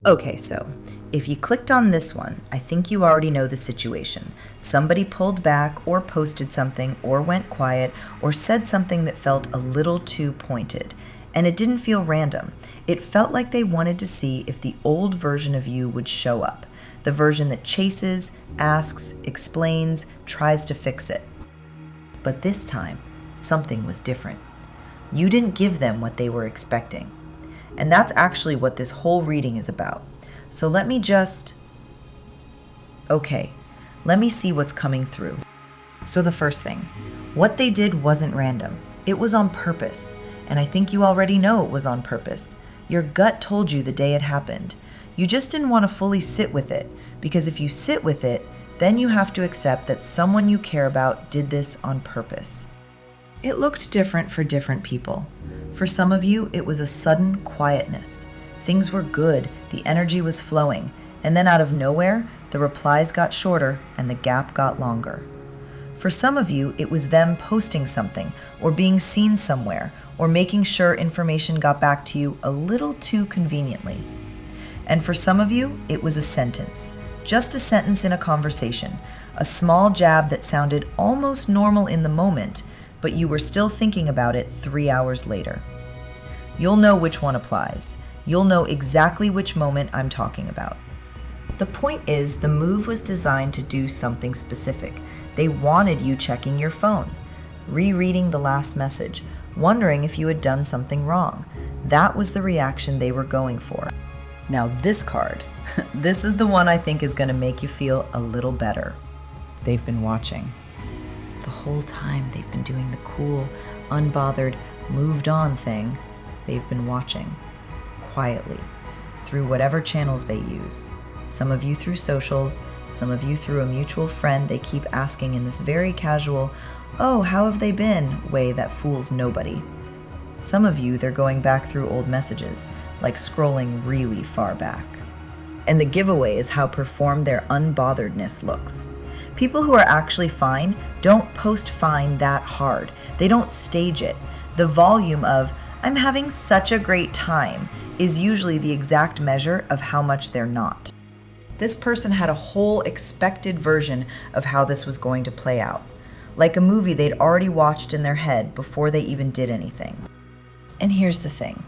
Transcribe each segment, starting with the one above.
Okay, so if you clicked on this one, I think you already know the situation. Somebody pulled back or posted something or went quiet or said something that felt a little too pointed. And it didn't feel random. It felt like they wanted to see if the old version of you would show up. The version that chases, asks, explains, tries to fix it. But this time, something was different. You didn't give them what they were expecting. And that's actually what this whole reading is about. So let me see what's coming through. So the first thing, what they did wasn't random. It was on purpose. And I think you already know it was on purpose. Your gut told you the day it happened. You just didn't want to fully sit with it, because if you sit with it, then you have to accept that someone you care about did this on purpose. It looked different for different people. For some of you, it was a sudden quietness. Things were good, the energy was flowing, and then out of nowhere, the replies got shorter and the gap got longer. For some of you, it was them posting something, or being seen somewhere, or making sure information got back to you a little too conveniently. And for some of you, it was a sentence. Just a sentence in a conversation, a small jab that sounded almost normal in the moment, but you were still thinking about it 3 hours later. You'll know which one applies. You'll know exactly which moment I'm talking about. The point is, the move was designed to do something specific. They wanted you checking your phone, rereading the last message, wondering if you had done something wrong. That was the reaction they were going for. Now this card, this is the one I think is going to make you feel a little better. They've been watching. The whole time they've been doing the cool, unbothered, moved on thing. They've been watching, quietly, through whatever channels they use. Some of you through socials, some of you through a mutual friend they keep asking in this very casual, "Oh, how have they been?" way that fools nobody. Some of you, they're going back through old messages, like scrolling really far back. And the giveaway is how performed their unbotheredness looks. People who are actually fine don't post fine that hard. They don't stage it. The volume of, "I'm having such a great time," is usually the exact measure of how much they're not. This person had a whole expected version of how this was going to play out, like a movie they'd already watched in their head before they even did anything. And here's the thing.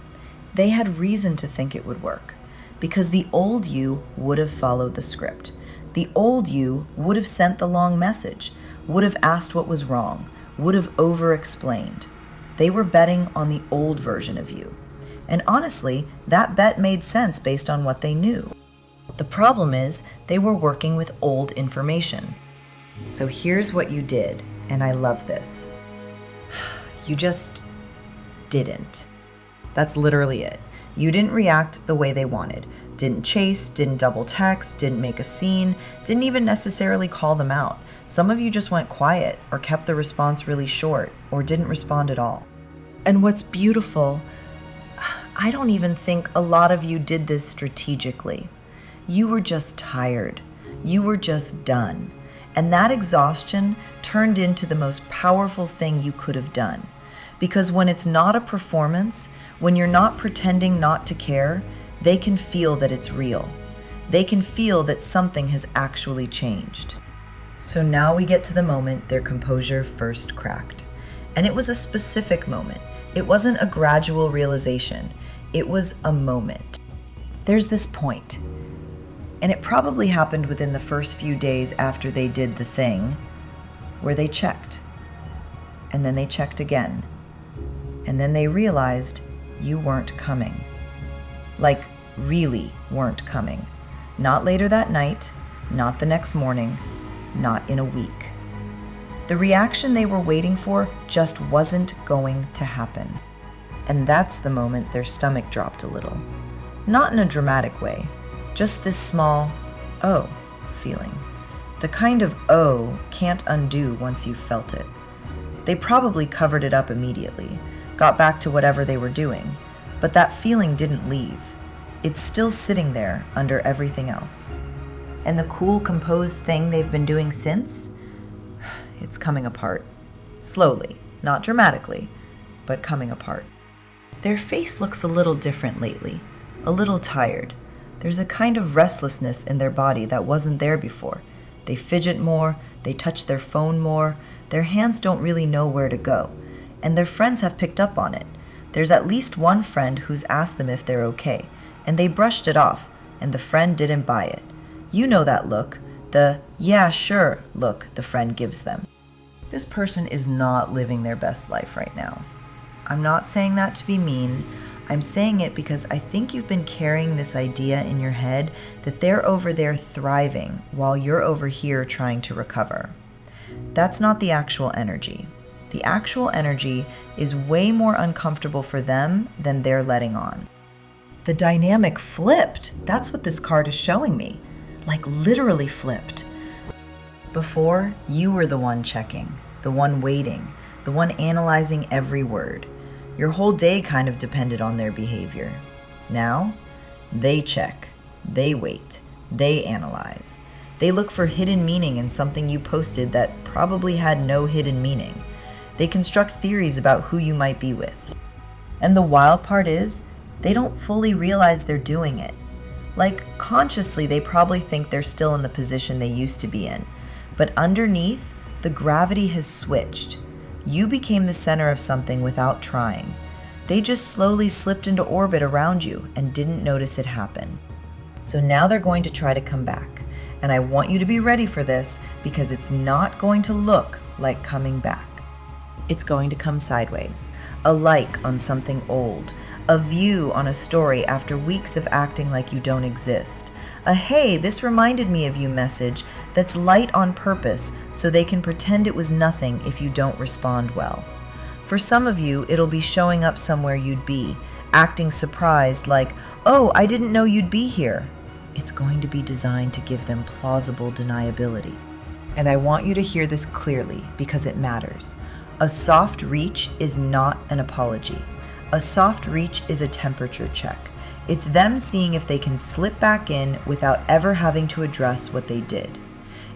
They had reason to think it would work, because the old you would have followed the script. The old you would have sent the long message, would have asked what was wrong, would have over-explained. They were betting on the old version of you. And honestly, that bet made sense based on what they knew. The problem is, they were working with old information. So here's what you did, and I love this. You just didn't. That's literally it. You didn't react the way they wanted. Didn't chase, didn't double text, didn't make a scene, didn't even necessarily call them out. Some of you just went quiet or kept the response really short or didn't respond at all. And what's beautiful, I don't even think a lot of you did this strategically. You were just tired. You were just done. And that exhaustion turned into the most powerful thing you could have done. Because when it's not a performance, when you're not pretending not to care, they can feel that it's real. They can feel that something has actually changed. So now we get to the moment their composure first cracked. And it was a specific moment. It wasn't a gradual realization. It was a moment. There's this point, and it probably happened within the first few days after they did the thing, where they checked. And then they checked again. And then they realized you weren't coming. Like, really weren't coming. Not later that night, not the next morning, not in a week. The reaction they were waiting for just wasn't going to happen. And that's the moment their stomach dropped a little. Not in a dramatic way, just this small, oh, feeling. The kind of oh can't undo once you've felt it. They probably covered it up immediately, got back to whatever they were doing, but that feeling didn't leave. It's still sitting there under everything else. And the cool, composed thing they've been doing since? It's coming apart. Slowly, not dramatically, but coming apart. Their face looks a little different lately, a little tired, There's a kind of restlessness in their body that wasn't there before. They fidget more, they touch their phone more, their hands don't really know where to go, and their friends have picked up on it. There's at least one friend who's asked them if they're okay, and they brushed it off, and the friend didn't buy it. You know that look, the "yeah, sure" look the friend gives them. This person is not living their best life right now. I'm not saying that to be mean. I'm saying it because I think you've been carrying this idea in your head that they're over there thriving while you're over here trying to recover. That's not the actual energy. The actual energy is way more uncomfortable for them than they're letting on. The dynamic flipped. That's what this card is showing me. Like literally flipped. Before, you were the one checking, the one waiting, the one analyzing every word. Your whole day kind of depended on their behavior. Now, they check, they wait, they analyze. They look for hidden meaning in something you posted that probably had no hidden meaning. They construct theories about who you might be with. And the wild part is, they don't fully realize they're doing it. Like, consciously, they probably think they're still in the position they used to be in. But underneath, the gravity has switched. You became the center of something without trying. They just slowly slipped into orbit around you and didn't notice it happen. So now they're going to try to come back. And I want you to be ready for this because it's not going to look like coming back. It's going to come sideways. A like on something old. A view on a story after weeks of acting like you don't exist. A "hey, this reminded me of you" message that's light on purpose so they can pretend it was nothing if you don't respond well. For some of you, it'll be showing up somewhere you'd be, acting surprised like, "Oh, I didn't know you'd be here." It's going to be designed to give them plausible deniability. And I want you to hear this clearly because it matters. A soft reach is not an apology. A soft reach is a temperature check. It's them seeing if they can slip back in without ever having to address what they did.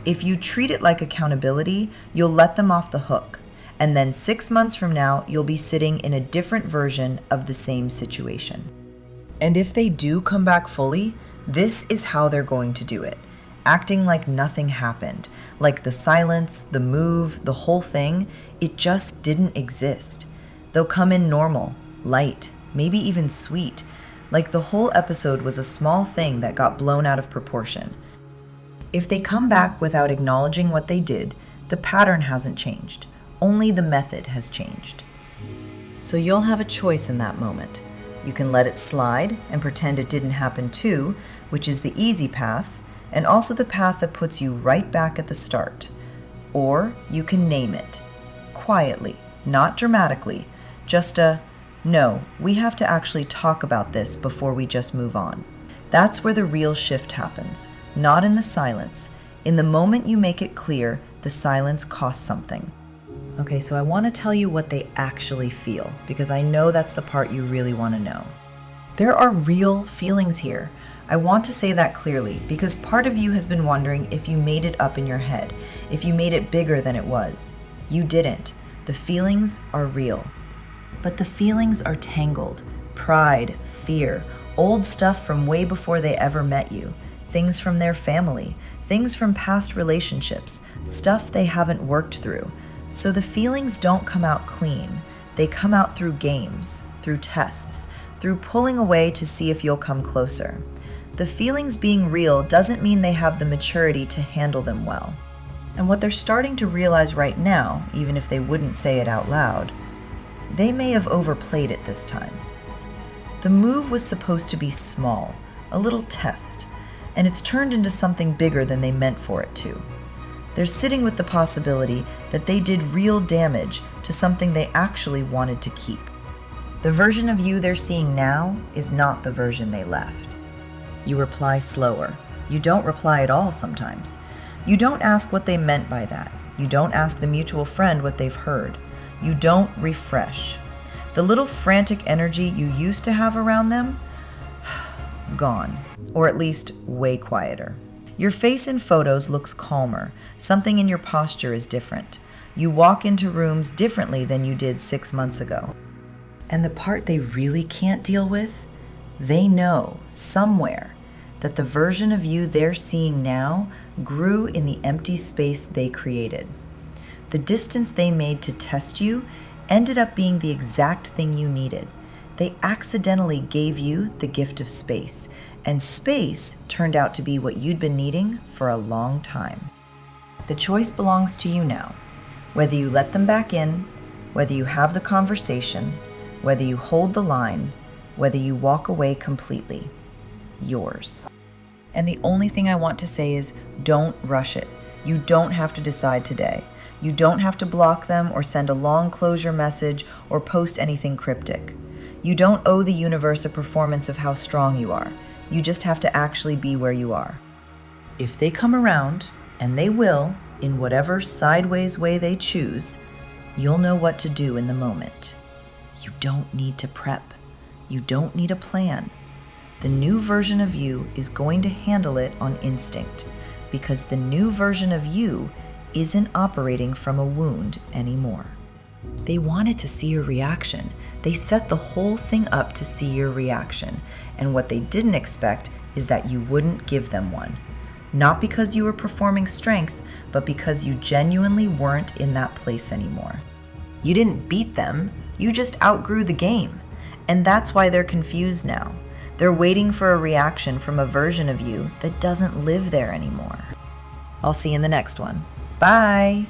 If you treat it like accountability, you'll let them off the hook. And then 6 months from now, you'll be sitting in a different version of the same situation. And if they do come back fully, this is how they're going to do it. Acting like nothing happened. Like the silence, the move, the whole thing, it just didn't exist. They'll come in normal, light, maybe even sweet. Like the whole episode was a small thing that got blown out of proportion. If they come back without acknowledging what they did, the pattern hasn't changed. Only the method has changed. So you'll have a choice in that moment. You can let it slide and pretend it didn't happen too, which is the easy path, and also the path that puts you right back at the start. Or you can name it. Quietly, not dramatically, just a "no, we have to actually talk about this before we just move on." That's where the real shift happens, not in the silence. In the moment you make it clear, the silence costs something. Okay, so I want to tell you what they actually feel, because I know that's the part you really want to know. There are real feelings here. I want to say that clearly, because part of you has been wondering if you made it up in your head, if you made it bigger than it was. You didn't. The feelings are real. But the feelings are tangled. Pride, fear, old stuff from way before they ever met you, things from their family, things from past relationships, stuff they haven't worked through. So the feelings don't come out clean. They come out through games, through tests, through pulling away to see if you'll come closer. The feelings being real doesn't mean they have the maturity to handle them well. And what they're starting to realize right now, even if they wouldn't say it out loud, they may have overplayed it this time. The move was supposed to be small, a little test, and it's turned into something bigger than they meant for it to. They're sitting with the possibility that they did real damage to something they actually wanted to keep. The version of you they're seeing now is not the version they left. You reply slower. You don't reply at all sometimes. You don't ask what they meant by that. You don't ask the mutual friend what they've heard. You don't refresh. The little frantic energy you used to have around them, gone, or at least way quieter. Your face in photos looks calmer. Something in your posture is different. You walk into rooms differently than you did 6 months ago. And the part they really can't deal with, they know somewhere that the version of you they're seeing now grew in the empty space they created. The distance they made to test you ended up being the exact thing you needed. They accidentally gave you the gift of space, and space turned out to be what you'd been needing for a long time. The choice belongs to you now. Whether you let them back in, whether you have the conversation, whether you hold the line, whether you walk away completely. Yours. And the only thing I want to say is don't rush it. You don't have to decide today. You don't have to block them or send a long closure message or post anything cryptic. You don't owe the universe a performance of how strong you are. You just have to actually be where you are. If they come around, and they will, in whatever sideways way they choose, you'll know what to do in the moment. You don't need to prep. You don't need a plan. The new version of you is going to handle it on instinct, because the new version of you isn't operating from a wound anymore. They wanted to see your reaction. They set the whole thing up to see your reaction, and what they didn't expect is that you wouldn't give them one. Not because you were performing strength, but because you genuinely weren't in that place anymore. You didn't beat them, you just outgrew the game. And that's why they're confused now. They're waiting for a reaction from a version of you that doesn't live there anymore. I'll see you in the next one. Bye!